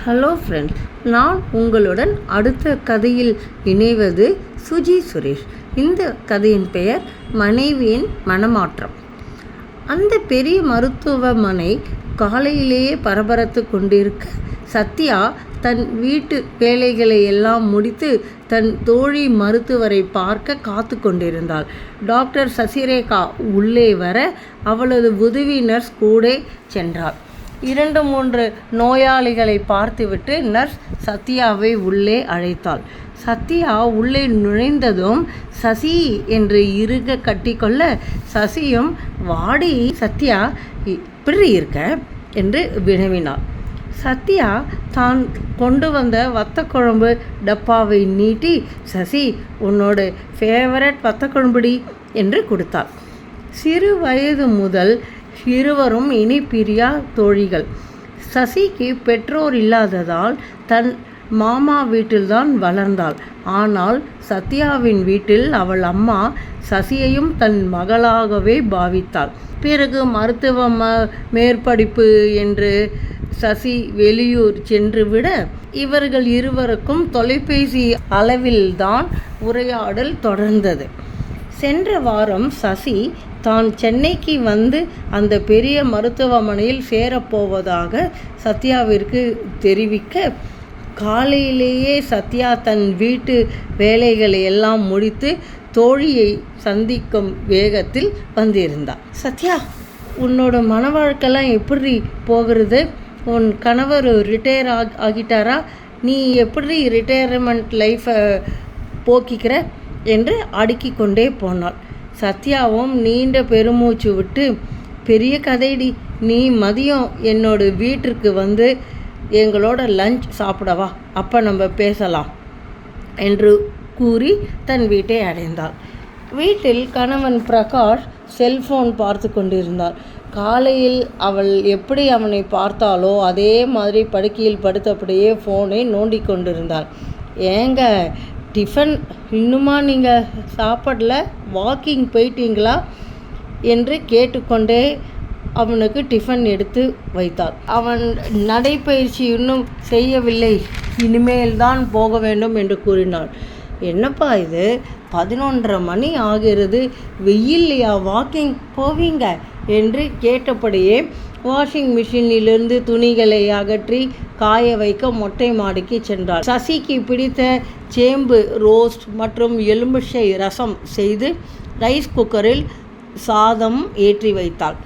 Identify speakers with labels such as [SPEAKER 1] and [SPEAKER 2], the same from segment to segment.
[SPEAKER 1] Hello friends, நான் உங்களுடன் அடுத்த கதையில் இணைவது சுஜி சுரேஷ். இந்த கதையின் பெயர் மனைவியின் மனமாற்றம். அந்த பெரிய மருத்துவமனை காலையிலேயே பரபரத்து கொண்டிருக்க சத்யா தன் வீட்டு வேலைகளை எல்லாம் முடித்து தன் தோழி மருத்துவரை பார்க்க காத்து கொண்டிருந்தாள். டாக்டர் சசிரேகா உள்ளே வர அவளது உதவி நர்ஸ் கூட சென்றாள். 2-3 நோயாளிகளை பார்த்துவிட்டு நர்ஸ் சத்யாவை உள்ளே அழைத்தாள். சத்யா உள்ளே நுழைந்ததும் சசி என்று இறுக கட்டிக்கொள்ள, சசியும் வாடி சத்யா இப்படி இருக்க என்று வினவினாள். சத்யா தான் கொண்டு வந்த வத்தக்குழம்பு டப்பாவை நீட்டி, சசி உன்னோட ஃபேவரட் வத்தக்குழம்புடி என்று கொடுத்தாள். சிறு வயது முதல் இருவரும் இனி பிரியா தோழிகள். சசிக்கு பெற்றோர் இல்லாததால் தன் மாமா வீட்டில்தான் வளர்ந்தாள். ஆனால் சத்யாவின் வீட்டில் அவள் அம்மா சசியையும் தன் மகளாகவே பாவித்தாள். பிறகு மருத்துவ மேற்படிப்பு என்று சசி வெளியூர் சென்று விட, இவர்கள் இருவருக்கும் தொலைபேசி அளவில்தான் உரையாடல் தொடர்ந்தது. சென்ற வாரம் சசி தான் சென்னைக்கு வந்து அந்த பெரிய மருத்துவமனையில் சேரப்போவதாக சத்யாவிற்கு தெரிவிக்க, காலையிலேயே சத்யா தன் வீட்டு வேலைகளை எல்லாம் முடித்து தோழியை சந்திக்கும் வேகத்தில் வந்திருந்தாள். சத்யா, உன்னோட மன வாழ்க்கைலாம் எப்படி போகிறது? உன் கணவர் ரிட்டையர் ஆகிட்டாரா? நீ எப்படி ரிட்டையர்மெண்ட் லைஃப்பை போக்கிக்கிற என்று அடுக்கி கொண்டே போனாள். சத்யாவும் நீண்ட பெருமூச்சு விட்டு, பெரிய கதைடி, நீ மதியம் என்னோட வீட்டிற்கு வந்து எங்களோட லஞ்ச் சாப்பிடவா, அப்போ நம்ம பேசலாம் என்று கூறி தன் வீட்டை அடைந்தாள். வீட்டில் கணவன் பிரகாஷ் செல்ஃபோன் பார்த்து கொண்டிருந்தாள். காலையில் அவள் எப்படி அவனை பார்த்தாலோ அதே மாதிரி படுக்கையில் படுத்தபடியே ஃபோனை நோண்டி கொண்டிருந்தாள். ஏங்க, டிஃபன் இன்னுமா நீங்கள் சாப்பிடல? வாக்கிங் போயிட்டீங்களா என்று கேட்டுக்கொண்டே அவனுக்கு டிஃபன் எடுத்து வைத்தாள். அவன் நடைப்பயிற்சி இன்னும் செய்யவில்லை, இனிமேல் தான் போக வேண்டும் என்று கூறினாள். என்னப்பா இது, 11:30 மணி ஆகிறது, வெயில்லையா வாக்கிங் போவீங்க என்று கேட்டபடியே வாஷிங் மிஷினிலிருந்து துணிகளை அகற்றி காய வைக்க மொட்டை மாடிக்கு சென்றாள். சசிக்கு பிடித்த சேம்பு ரோஸ்ட் மற்றும் எலுமிச்சை ரசம் செய்து ரைஸ் குக்கரில் சாதம் ஏற்றி வைத்தாள்.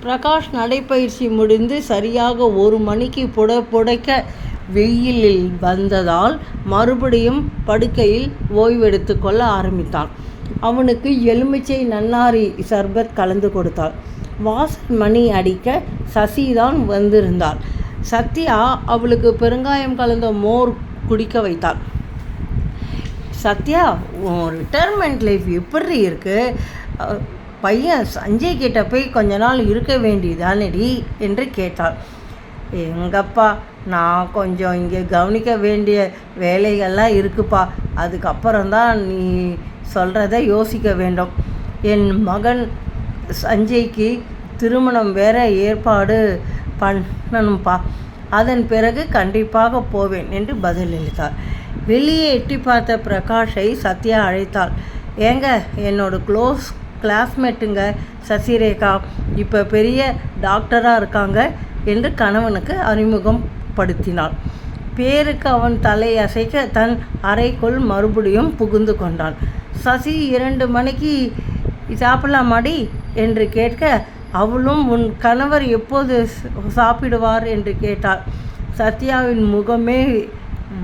[SPEAKER 1] பிரகாஷ் நடைப்பயிற்சி முடிந்து சரியாக 1 மணிக்கு புடைக்க வெயிலில் வந்ததால் மறுபடியும் படுக்கையில் ஓய்வெடுத்து கொள்ள ஆரம்பித்தான். அவனுக்கு எலுமிச்சை நன்னாரி சர்பத் கலந்து கொடுத்தாள். வாசல் மணி அடிக்க சசிதான் வந்திருந்தாள். சத்யா அவளுக்கு பெருங்காயம் கலந்த மோர் குடிக்க வைத்தாள். சத்யா, உன் ரிட்டையர்மெண்ட் லைஃப் எப்படி இருக்கு? பையன் சஞ்சய் கிட்ட போய் கொஞ்ச நாள் இருக்க வேண்டியதானடி என்று கேட்டாள். எங்கப்பா, நான் கொஞ்சம் இங்கே கவனிக்க வேண்டிய வேலைகள்லாம் இருக்குப்பா, அதுக்கப்புறம்தான் நீ சொல்கிறத யோசிக்க வேண்டும். என் மகன் சஞ்சய்க்கு திருமணம் வேற ஏற்பாடு பண்ணணும்ப்பா, அதன் பிறகு கண்டிப்பாக போவேன் என்று பதிலளித்தார். வெளியே எட்டி பார்த்த பிரகாஷை சத்யா அழைத்தாள். ஏங்க, என்னோட க்ளோஸ் கிளாஸ்மேட்டுங்க சசிரேகா இப்போ பெரிய டாக்டராக இருக்காங்க என்று கணவனுக்கு அறிமுகப்படுத்தினாள். பேருக்கு அவன் தலை அசைக்க தன் அறைக்குள் மறுபடியும் புகுந்து கொண்டான். சசி 2 மணிக்கு சாப்பிடலாமாடி என்று கேட்க, அவளும் உன் கணவர் எப்போது சாப்பிடுவார் என்று கேட்டாள். சத்யாவின் முகமே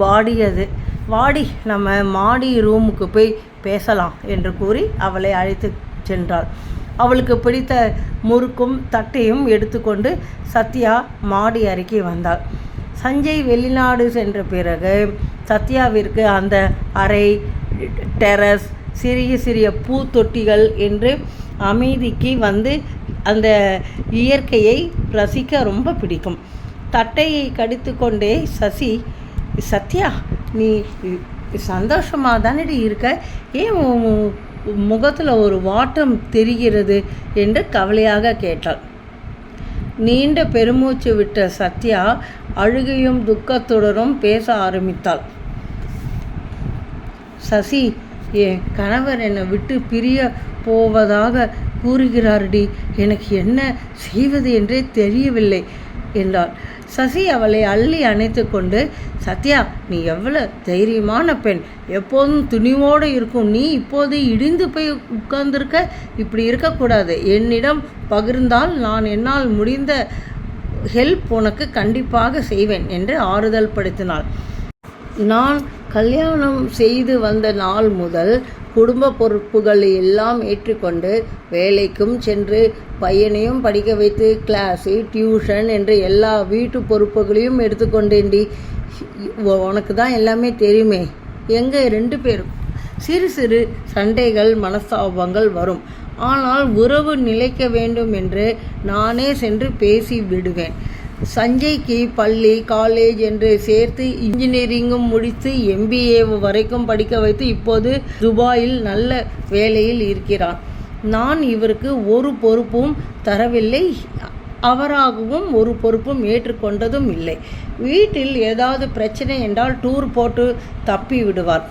[SPEAKER 1] வாடியது. வாடி, நம்ம மாடி ரூமுக்கு போய் பேசலாம் என்று கூறி அவளை அழைத்து சென்றாள். அவளுக்கு பிடித்த முறுக்கும் தட்டையும் எடுத்துக்கொண்டு சத்யா மாடி அறைக்கு வந்தாள். சஞ்சய் வெளிநாடு சென்ற பிறகு சத்யாவிற்கு அந்த அறை, டெரஸ், சிறிய சிறிய பூத்தொட்டிகள் என்று அமைதிக்கு வந்து அந்த இயற்கையை ரசிக்க ரொம்ப பிடிக்கும். தட்டையை கடித்து கொண்டே சசி, சத்யா, நீ சந்தோஷமாக தானடி இருக்க? ஏன் முகத்தில் ஒரு வாட்டம் தெரிகிறது என்று கவலையாக கேட்டாள். நீண்ட பெருமூச்சு விட்ட சத்யா அழுகையும் துக்கத்துடனும் பேச ஆரம்பித்தாள். சசி, என் கணவர் என்னை விட்டு பிரிய போவதாக கூறுகிறார்டி, எனக்கு என்ன செய்வது என்றே தெரியவில்லை என்றாள். சசி அவளை அள்ளி அணைத்து கொண்டு, சத்யா, நீ எவ்வளோ தைரியமான பெண், எப்போதும் துணிவோடு இருக்கும் நீ இப்போது இடிந்து போய் உட்கார்ந்துருக்க. இப்படி இருக்கக்கூடாது. என்னிடம் பகிர்ந்தால் நான் என்னால் முடிந்த ஹெல்ப் உனக்கு கண்டிப்பாக செய்வேன் என்று ஆறுதல் படுத்தினாள். நான் கல்யாணம் செய்து வந்த நாள் முதல் குடும்ப பொறுப்புகளை எல்லாம் ஏற்றுக்கொண்டு வேலைக்கும் சென்று பையனையும் படிக்க வைத்து கிளாஸு டியூஷன் என்று எல்லா வீட்டு பொறுப்புகளையும் எடுத்துக்கொண்டேன்டி. உனக்கு தான் எல்லாமே தெரியுமே. எங்கள் 2 பேரும் சிறு சிறு சண்டைகள் மனஸ்தாபங்கள் வரும். ஆனால் உறவு நிலைக்க வேண்டும் என்று நானே சென்று பேசி விடுவேன். சஞ்சய்க்கு பள்ளி காலேஜ் என்று சேர்த்து இன்ஜினியரிங்கும் முடித்து MBA வரைக்கும் படிக்க வைத்து இப்போது துபாயில் நல்ல வேலையில் இருக்கிறான். நான் இவருக்கு ஒரு பொறுப்பும் தரவில்லை, அவராகவும் ஒரு பொறுப்பும் ஏற்றுக்கொண்டதும் இல்லை. வீட்டில் ஏதாவது பிரச்சனை என்றால் டூர் போட்டு தப்பி விடுவார்.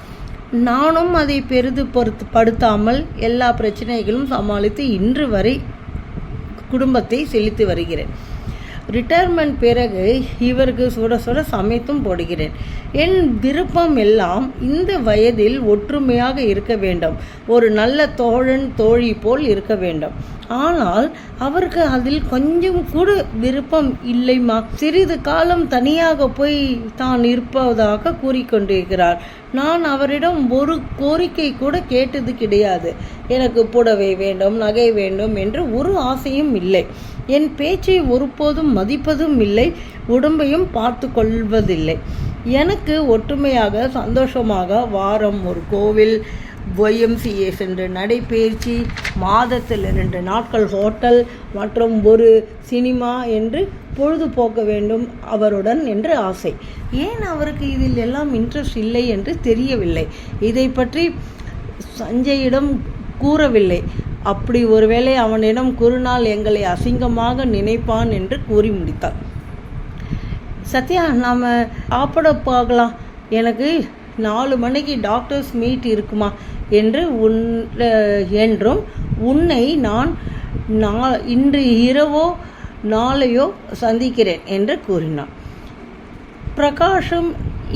[SPEAKER 1] நானும் அதை படுத்தாமல் எல்லா பிரச்சனைகளும் சமாளித்து இன்று வரை குடும்பத்தை செலுத்தி வருகிறேன். ரிட்டையர்மெண்ட் பிறகு இவருக்கு சுட சுட சமைத்தும் போடுகிறேன். என் விருப்பம் எல்லாம் இந்த வயதில் ஒற்றுமையாக இருக்க வேண்டும், ஒரு நல்ல தோழன் தோழி போல் இருக்க வேண்டும். ஆனால் அவருக்கு அதில் கொஞ்சம் கூட விருப்பம் இல்லைமா. சிறிது காலம் தனியாக போய் தான் இருப்பதாக கூறிக்கொண்டிருக்கிறார். நான் அவரிடம் ஒரு கோரிக்கை கூட கேட்டது கிடையாது. எனக்கு புடவை வேண்டும், நகை வேண்டும் என்று ஒரு ஆசையும் இல்லை. என் பேச்சை ஒருபோதும் மதிப்பதும் இல்லை, உடம்பையும் பார்த்து கொள்வதில்லை. எனக்கு ஒற்றுமையாக சந்தோஷமாக வாரம் ஒரு கோவில், YMCA சென்று நடைபயிற்சி, மாதத்தில் 2 நாட்கள் ஹோட்டல் மற்றும் ஒரு சினிமா என்று பொழுதுபோக்க வேண்டும் அவருடன் என்று ஆசை. ஏன் அவருக்கு இதில் எல்லாம் இன்ட்ரெஸ்ட் இல்லை என்று தெரியவில்லை. இதை பற்றி சஞ்சயிடம் கூறவில்லை. அப்படி ஒருவேளை அவனிடம் கூறினால் எங்களை அசிங்கமாக நினைப்பான் என்று கூறி முடித்தார். சத்யா, நாம் சாப்பிட போகலாம், எனக்கு 4 மணிக்கு டாக்டர்ஸ் மீட் இருக்குமா என்றும் உன்னை நான் இன்று இரவோ நாளையோ சந்திக்கிறேன் என்று கூறினான். பிரகாஷும்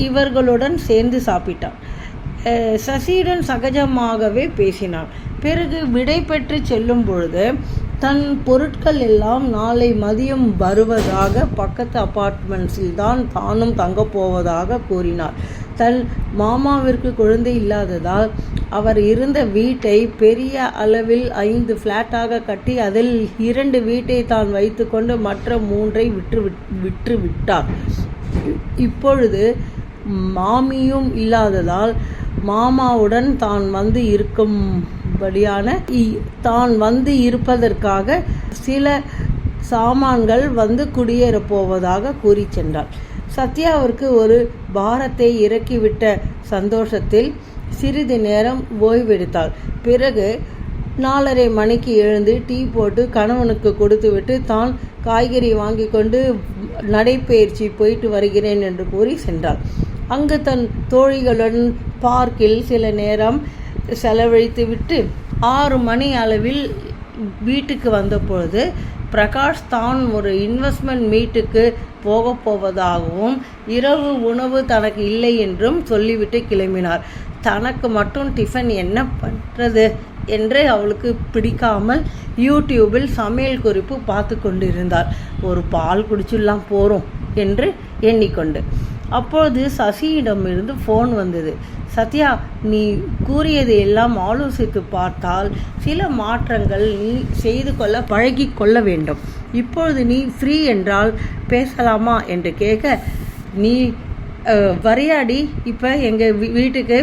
[SPEAKER 1] இவர்களுடன் சேர்ந்து சாப்பிட்டான். சசியுடன் சகஜமாகவே பேசினான். பிறகு விடை பெற்று செல்லும் பொழுது தன் பொருட்கள் எல்லாம் நாளை மதியம் வருவதாக, பக்கத்து அப்பார்ட்மெண்ட்ஸில் தான் தானும் தங்கப்போவதாக கூறினார். தன் மாமாவிற்கு குழந்தை இல்லாததால் அவர் இருந்த வீட்டை பெரிய அளவில் 5 ஃப்ளாட்டாக கட்டி அதில் 2 வீட்டை தான் வைத்துக்கொண்டு மற்ற 3ஐ விற்று விட்டார். இப்பொழுது மாமியும் இல்லாததால் மாமாவுடன் தான் வந்து இருப்பதற்காக சில சாமான்கள் வந்து குடியேறப் போவதாக கூறி சென்றார். சத்யாவிற்கு ஒரு பாரத்தை இறக்கிவிட்ட சந்தோஷத்தில் சிறிது நேரம் ஓய்வெடுத்தாள். பிறகு 4:30 மணிக்கு எழுந்து டீ போட்டு கணவனுக்கு கொடுத்துவிட்டு தான் காய்கறி வாங்கி கொண்டு நடைப்பயிற்சி போயிட்டு வருகிறேன் என்று கூறி சென்றாள். அங்கு தன் தோழிகளுடன் பார்க்கில் சில நேரம் செலவழித்துவிட்டு 6 மணி அளவில் வீட்டுக்கு வந்தபொழுது பிரகாஷ் தான் ஒரு இன்வெஸ்ட்மெண்ட் மீட்டுக்கு போவதாகவும் இரவு உணவு தனக்கு இல்லை என்றும் சொல்லிவிட்டு கிளம்பினார். தனக்கு மட்டும் டிஃபன் என்ன பண்ணுறது என்று அவளுக்கு பிடிக்காமல் யூடியூபில் சமையல் குறிப்பு பார்த்து கொண்டிருந்தார். ஒரு பால் குடிச்சுலாம் போகிறோம் என்று எண்ணிக்கொண்டு அப்பொழுது சசியிடமிருந்து ஃபோன் வந்தது. சத்யா, நீ கூறியதை எல்லாம் ஆலோசித்து பார்த்தால் சில மாற்றங்கள் நீ செய்து கொள்ள பழகி கொள்ள வேண்டும். இப்பொழுது நீ ஃப்ரீ என்றால் பேசலாமா என்று கேட்க, நீ வரையாடி இப்போ எங்கள் வீட்டுக்கு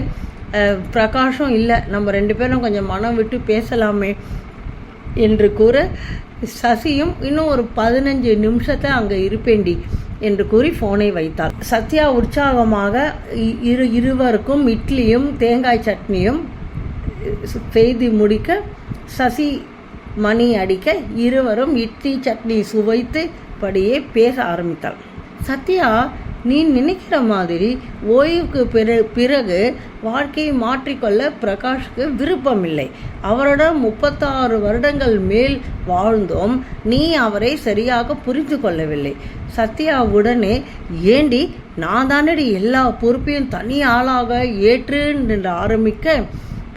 [SPEAKER 1] பிரகாஷும் இல்லை, நம்ம 2 பேரும் கொஞ்சம் மனம் விட்டு பேசலாமே என்று கூற, சசியும் இன்னும் ஒரு 15 நிமிஷத்தை அங்கே இருப்பேண்டி என்று கூறி ஃபோனை வைத்தாள். சத்யா உற்சாகமாக இருவருக்கும் இட்லியும் தேங்காய் சட்னியும் செய்து முடிக்க சசி மணி அடிக்க இருவரும் இட்லி சட்னி சுவைத்து படியே பேச ஆரம்பித்தாள். சத்யா, நீ நினைக்கிற மாதிரி ஓய்வுக்கு பிறகு வாழ்க்கையை மாற்றிக்கொள்ள பிரகாஷ்க்கு விருப்பமில்லை. அவரிடம் 36 வருடங்கள் மேல் வாழ்ந்தோம். நீ அவரை சரியாக புரிந்து கொள்ளவில்லை. சத்யா உடனே, ஏண்டி, நான் தானடி எல்லா பொறுப்பையும் தனி ஆளாக ஏற்று என்று ஆரம்பிக்க,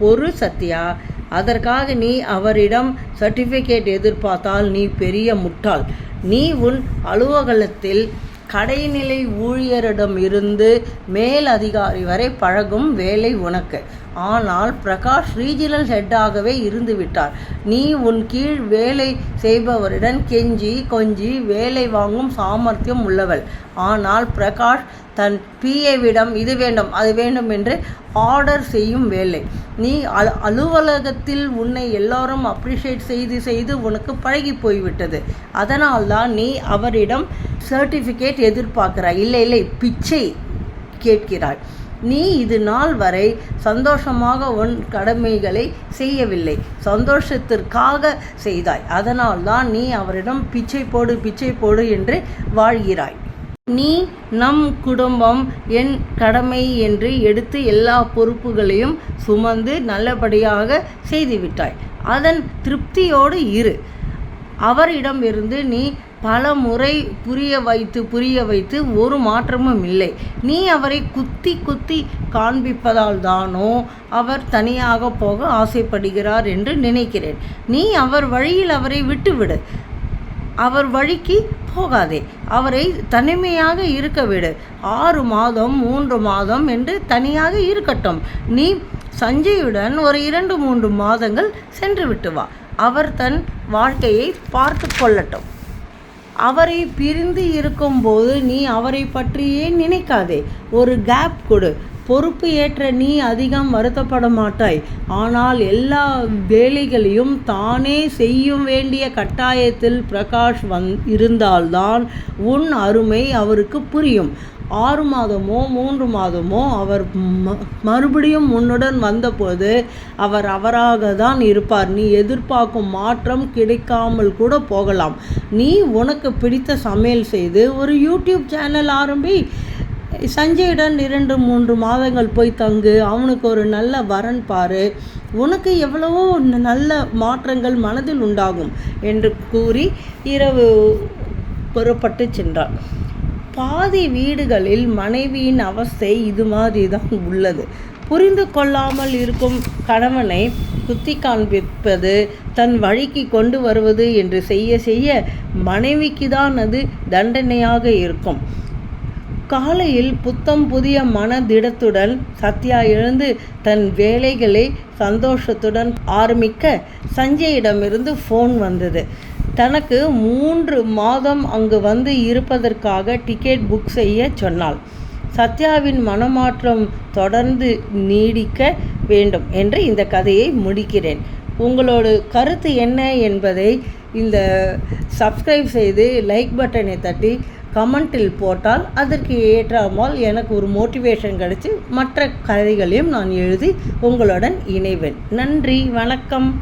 [SPEAKER 1] பொறு சத்யா, அதற்காக நீ அவரிடம் சர்டிஃபிகேட் எதிர்பார்த்தால் நீ பெரிய முட்டாள். நீ உன் அலுவலகத்தில் கடைநிலை ஊழியரிடம் இருந்து மேல் அதிகாரி வரை பழகும் வேலை உனக்கு. ஆனால் பிரகாஷ் ரீஜனல் ஹெட்டாகவே இருந்து விட்டார். நீ உன் கீழ் வேலை செய்பவரிடம் கெஞ்சி கொஞ்சி வேலை வாங்கும் சாமர்த்தியம் உள்ளவள். ஆனால் பிரகாஷ் தன் பிஏவிடம் இது வேண்டும் அது வேண்டும் என்று ஆர்டர் செய்யும் வேலை. நீ அலுவலகத்தில் உன்னை எல்லாரும் அப்ரிஷியேட் செய்து உனக்கு பழகி போய்விட்டது. அதனால்தான் நீ அவரிடம் சர்டிஃபிகேட் எதிர்பார்க்கிறாய். இல்லை, பிச்சை கேட்கிறாய். நீ இது நாள் வரை சந்தோஷமாக உன் கடமைகளை செய்யவில்லை, சந்தோஷத்திற்காக செய்தாய். அதனால்தான் நீ அவரிடம் பிச்சை போடு என்று வாழ்கிறாய். நீ நம் குடும்பம் என் கடமை என்று எடுத்து எல்லா பொறுப்புகளையும் சுமந்து நல்லபடியாக செய்துவிட்டாய். அதன் திருப்தியோடு இரு. அவரிடமிருந்து நீ பல முறை புரிய வைத்து ஒரு மாற்றமும் இல்லை. நீ அவரை குத்தி காண்பிப்பதால் தானோ அவர் தனியாக போக ஆசைப்படுகிறார் என்று நினைக்கிறேன். நீ அவர் வழியில் அவரை விட்டுவிடு. அவர் வழிக்கு போகாதே. அவரை தனிமையாக இருக்க விடு. 6 மாதம் 3 மாதம் என்று தனியாக இருக்கட்டும். நீ சஞ்சயுடன் ஒரு 2-3 மாதங்கள் சென்று விட்டு வா. அவர் தன் வாழ்க்கையை பார்த்து கொள்ளட்டும். அவரை பிரிந்து இருக்கும்போது நீ அவரை பற்றியே நினைக்காதே. ஒரு கேப் கொடு. பொறுப்பு ஏற்ற நீ அதிகம் வருத்தப்பட மாட்டாய். ஆனால் எல்லா வேலைகளையும் தானே செய்ய வேண்டிய கட்டாயத்தில் பிரகாஷ் இருந்தால்தான் உன் அருமை அவருக்கு புரியும். 6 மாதமோ 3 மாதமோ அவர் மறுபடியும் உன்னுடன் வந்தபோது அவர் அவராக தான் இருப்பார். நீ எதிர்பார்க்கும் மாற்றம் கிடைக்காமல் கூட போகலாம். நீ உனக்கு பிடித்த சமையல் செய்து ஒரு யூடியூப் சேனல் ஆரம்பி. சஞ்சயுடன் 2-3 மாதங்கள் போய் தங்கு. அவனுக்கு ஒரு நல்ல வரன் பாரு. உனக்கு எவ்வளவோ நல்ல மாற்றங்கள் மனதில் உண்டாகும் என்று கூறி இரவு புறப்பட்டு சென்றார். பாதி வீடுகளில் மனைவியின் அவஸ்தை இது மாதிரி தான் உள்ளது. புரிந்து கொள்ளாமல் இருக்கும் கணவனை குத்தி காண்பிப்பது, தன் வழிக்கு கொண்டு வருவது என்று செய்ய மனைவிக்கு தான் அது தண்டனையாக இருக்கும். காலையில் புத்தம் புதிய மனதிடத்துடன் சத்யா எழுந்து தன் வேலைகளை சந்தோஷத்துடன் ஆரம்பிக்க சஞ்சயிடமிருந்து ஃபோன் வந்தது. தனக்கு 3 மாதம் அங்கு வந்து இருப்பதற்காக டிக்கெட் புக் செய்ய சொன்னாள். சத்யாவின் மனமாற்றம் தொடர்ந்து நீடிக்க வேண்டும் என்று இந்த கதையை முடிக்கிறேன். உங்களோட கருத்து என்ன என்பதை இந்த சப்ஸ்கிரைப் செய்து லைக் பட்டனை தட்டி கமெண்டில் போட்டால் அதற்கு ஏற்றாமல் எனக்கு ஒரு மோட்டிவேஷன் கிடச்சி மற்ற கதைகளையும் நான் எழுதி உங்களுடன் இணைவேன். நன்றி, வணக்கம்.